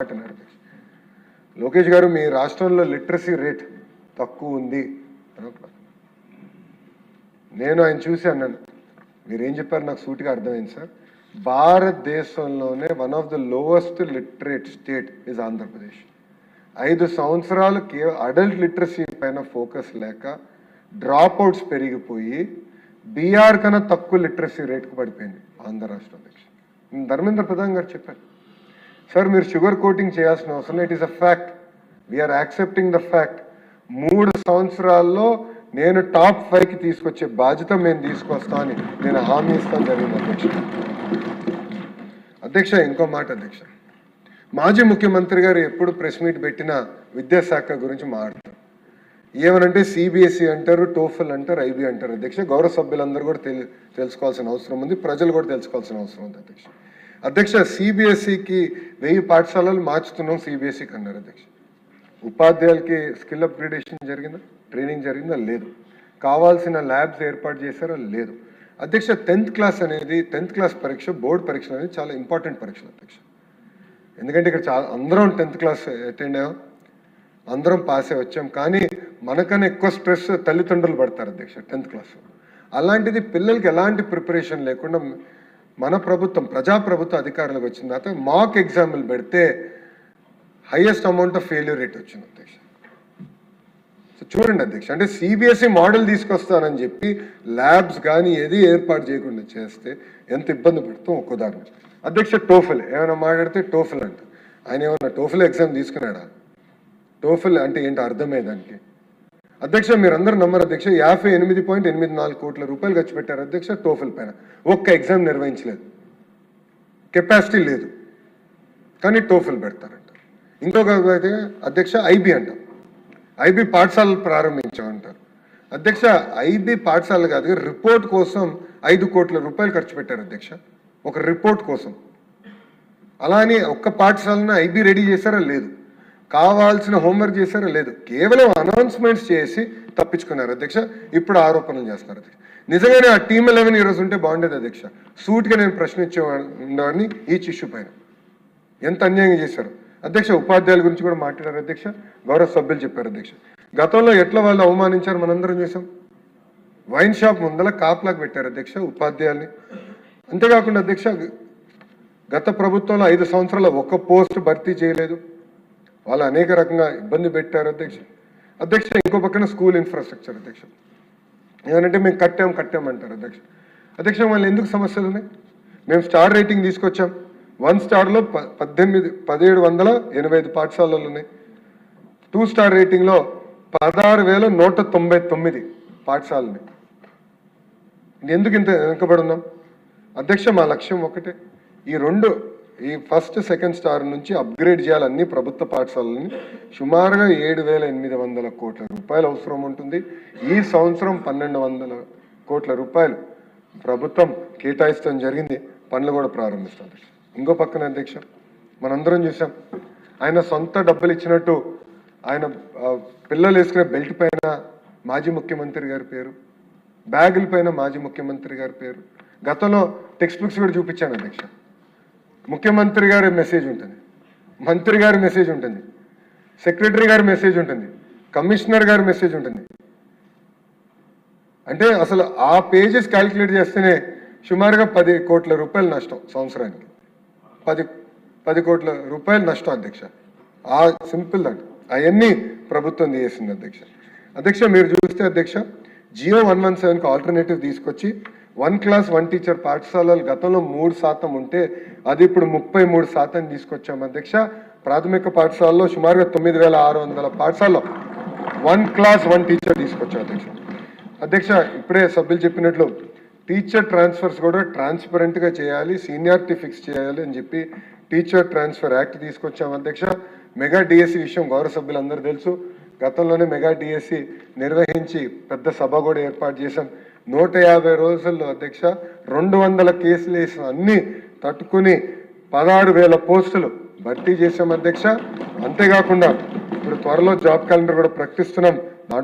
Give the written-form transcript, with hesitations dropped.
అంటున్నారు. లోకేష్ గారు మీ రాష్ట్రంలో లిటరసీ రేట్ తక్కువ ఉంది. నేను ఆయన చూసి అన్నాను, మీరేం చెప్పారు నాకు సూటిగా అర్థమైంది సార్. భారతదేశంలోనే one of the lowest literate state is Andhra Pradesh. 5 సంవత్సరాలు అడల్ట్ లిటరసీ పైన ఫోకస్ లేక డ్రాప్ అవుట్స్ పెరిగిపోయి బీఆర్ కన్నా తక్కువ లిటరసీ రేట్కు పడిపోయింది ఆంధ్ర రాష్ట్ర అధ్యక్ష. ధర్మేంద్ర ప్రధాన్ గారు చెప్పారు, సార్ మీరు షుగర్ కోటింగ్ చేయాల్సిన అవసరం, it is a fact, we're accepting the fact. 3 సంవత్సరాల్లో నేను టాప్ 5కి తీసుకొచ్చే బాధ్యత మేము తీసుకొస్తామని నేను హామీ ఇస్తాను జరిగింది అధ్యక్ష. అధ్యక్ష ఇంకో మాట అధ్యక్ష, మాజీ ముఖ్యమంత్రి గారు ఎప్పుడు ప్రెస్ మీట్ పెట్టినా విద్యాశాఖ గురించి మాట్లాడతారు. ఏమనంటే సిబిఎస్ఈ అంటారు, టోఫెల్ అంటారు, ఐబీ అంటారు అధ్యక్ష. గౌరవ సభ్యులందరూ కూడా తెలుసుకోవాల్సిన అవసరం ఉంది, ప్రజలు కూడా తెలుసుకోవాల్సిన అవసరం ఉంది అధ్యక్ష. అధ్యక్ష సిబిఎస్ఈకి 1000 పాఠశాలలు మార్చుతున్నాం సిబిఎస్ఈకి అన్నారు అధ్యక్ష. ఉపాధ్యాయులకి స్కిల్ అప్గ్రేడేషన్ జరిగిందా, ట్రైనింగ్ జరిగిందా? లేదు. కావాల్సిన ల్యాబ్స్ ఏర్పాటు చేశారా? లేదు. అధ్యక్ష 10th క్లాస్ అనేది 10th క్లాస్ పరీక్ష, బోర్డు పరీక్ష అనేది చాలా ఇంపార్టెంట్ పరీక్ష అధ్యక్ష. ఎందుకంటే ఇక్కడ అందరం 10th క్లాస్ అటెండ్ అయ్యాం, అందరం పాస్ అయి వచ్చాం. కానీ మనకన్నా ఎక్కువ స్ట్రెస్ తల్లిదండ్రులు పడతారు అధ్యక్ష 10th క్లాస్. అలాంటిది పిల్లలకి ఎలాంటి ప్రిపరేషన్ లేకుండా మన ప్రభుత్వం ప్రజాప్రభుత్వ అధికారులకు వచ్చిన తర్వాత మాక్ ఎగ్జామ్లు పెడితే highest amount of failure rate వచ్చింది అధ్యక్ష. సో చూడండి అధ్యక్ష, అంటే సిబిఎస్ఈ మోడల్ తీసుకొస్తానని చెప్పి ల్యాబ్స్ కానీ ఏది ఏర్పాటు చేయకుండా చేస్తే ఎంత ఇబ్బంది పడుతాం ఒక్క ఉదాహరణ. అధ్యక్ష టోఫెల్ ఏమైనా మాట్లాడితే టోఫెల్ అంట, ఆయన ఏమైనా టోఫెల్ ఎగ్జామ్ తీసుకున్నాడా? టోఫెల్ అంటే ఏంటో అర్థమే దానికి. అధ్యక్ష మీరందరూ నమ్మరు అధ్యక్ష, 58.84 కోట్ల రూపాయలు ఖర్చు పెట్టారు అధ్యక్ష టోఫెల్ పైన. ఒక్క ఎగ్జామ్ నిర్వహించలేదు, కెపాసిటీ లేదు, కానీ టోఫెల్ పెడతారంట. ఇంకొక అయితే అధ్యక్ష ఐబీ అంట, ఐబీ పాఠశాలలు ప్రారంభించామంటారు అధ్యక్ష. ఐబీ పాఠశాలలు కాదు, రిపోర్ట్ కోసం 5 కోట్ల రూపాయలు ఖర్చు పెట్టారు అధ్యక్ష, ఒక రిపోర్ట్ కోసం. అలానే ఒక్క పాఠశాలను ఐబీ రెడీ చేశారా? లేదు. కావాల్సిన హోంవర్క్ చేశారా? లేదు. కేవలం అనౌన్స్మెంట్స్ చేసి తప్పించుకున్నారు అధ్యక్ష. ఇప్పుడు ఆరోపణలు చేస్తున్నారు అధ్యక్ష. నిజంగానే ఆ టీమ్ 11 ఈరోజు ఉంటే బాగుండేది అధ్యక్ష. సూట్గా నేను ప్రశ్నించేవాడిని ఈ ఇష్యూ పైన. ఎంత అన్యాయం చేశారు అధ్యక్ష. ఉపాధ్యాయుల గురించి కూడా మాట్లాడారు అధ్యక్ష, గౌరవ సభ్యులు చెప్పారు అధ్యక్ష. గతంలో ఎట్లా వాళ్ళు అవమానించారు మనందరం చూసాం. వైన్ షాప్ ముందల కాపులాగా పెట్టారు అధ్యక్ష ఉపాధ్యాయుల్ని. అంతేకాకుండా అధ్యక్ష గత ప్రభుత్వంలో 5 సంవత్సరాల ఒక్క పోస్ట్ భర్తీ చేయలేదు, వాళ్ళు అనేక రకంగా ఇబ్బంది పెట్టారు అధ్యక్ష. అధ్యక్ష ఇంకో పక్కన స్కూల్ ఇన్ఫ్రాస్ట్రక్చర్ అధ్యక్ష, ఏమంటే మేము కట్టామంటారు అధ్యక్ష. అధ్యక్ష వాళ్ళు ఎందుకు సమస్యలు ఉన్నాయి? మేము స్టార్ రేటింగ్ తీసుకొచ్చాం. 1 స్టార్లో 1785 పాఠశాలలు ఉన్నాయి. 2 స్టార్ రేటింగ్లో 16,199 పాఠశాలని. ఎందుకు ఇంత వెనుకబడి ఉన్నాం అధ్యక్ష? మా లక్ష్యం ఒకటే, ఈ ఫస్ట్ సెకండ్ స్టార్ నుంచి అప్గ్రేడ్ చేయాలి అన్ని ప్రభుత్వ పాఠశాలని. సుమారుగా 7,800 కోట్ల రూపాయలు అవసరం ఉంటుంది. ఈ సంవత్సరం 1,200 కోట్ల రూపాయలు ప్రభుత్వం కేటాయిస్తాం జరిగింది, పనులు కూడా ప్రారంభిస్తాం. ఇంకో పక్కన అధ్యక్ష మనందరం చూసాం, ఆయన సొంత డబ్బులు ఇచ్చినట్టు ఆయన పిల్లలు వేసుకునే బెల్ట్ పైన మాజీ ముఖ్యమంత్రి గారి పేరు, బ్యాగుల పైన మాజీ ముఖ్యమంత్రి గారి పేరు. గతంలో టెక్స్ట్ బుక్స్ కూడా చూపించాను అధ్యక్ష. ముఖ్యమంత్రి గారి మెసేజ్ ఉంటుంది, మంత్రి గారి మెసేజ్ ఉంటుంది, సెక్రటరీ గారి మెసేజ్ ఉంటుంది, కమిషనర్ గారి మెసేజ్ ఉంటుంది. అంటే అసలు ఆ పేజెస్ క్యాలిక్యులేట్ చేస్తేనే సుమారుగా 10 కోట్ల రూపాయలు నష్టం సంవత్సరానికి. 10 కోట్ల రూపాయలు నష్టం అధ్యక్ష. ఆ సింపుల్ దాంట్ అవన్నీ ప్రభుత్వం చేసింది అధ్యక్ష. అధ్యక్ష మీరు చూస్తే అధ్యక్ష జియో 117కి ఆల్టర్నేటివ్ తీసుకొచ్చి 1 క్లాస్ 1 టీచర్ పాఠశాలలు గతంలో 3% ఉంటే అది ఇప్పుడు 33% తీసుకొచ్చాం అధ్యక్ష. ప్రాథమిక పాఠశాలలో సుమారుగా 9,600 పాఠశాలలో 1 క్లాస్ 1 టీచర్ తీసుకొచ్చాం అధ్యక్ష. అధ్యక్ష ఇప్పుడే సభ్యులు చెప్పినట్లు టీచర్ ట్రాన్స్ఫర్స్ కూడా ట్రాన్స్పరెంట్గా చేయాలి, సీనియారిటీ ఫిక్స్ చేయాలి అని చెప్పి టీచర్ ట్రాన్స్ఫర్ యాక్ట్ తీసుకొచ్చాం అధ్యక్ష. మెగా డిఎస్సి విషయం గౌరవ సభ్యులందరూ తెలుసు. గతంలోనే మెగా డిఎస్సి నిర్వహించి పెద్ద సభ కూడా ఏర్పాటు చేశాం. 150 రోజుల్లో అధ్యక్ష 200 కేసులు వేసిన అన్ని తట్టుకుని 16,000 పోస్టులు భర్తీ చేశాం అధ్యక్ష. అంతేకాకుండా ఇప్పుడు త్వరలో జాబ్ క్యాలెండర్ కూడా ప్రకటిస్తున్నాం.